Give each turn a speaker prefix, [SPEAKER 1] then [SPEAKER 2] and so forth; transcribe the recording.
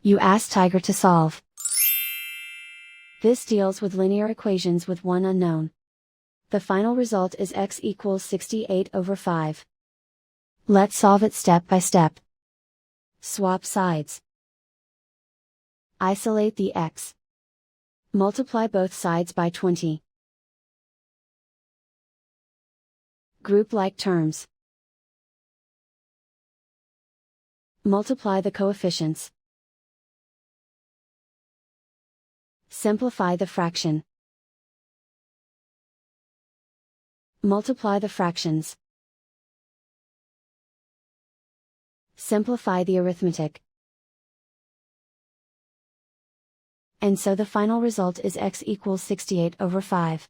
[SPEAKER 1] You ask Tiger to solve. This deals with linear equations with one unknown. The final result is x equals 68 over 5. Let's solve it step by step. Swap sides. Isolate the x. Multiply both sides by 20. Group like terms. Multiply the coefficients. Simplify the fraction. Multiply the fractions. Simplify the arithmetic. And so the final result is x equals 68 over 5.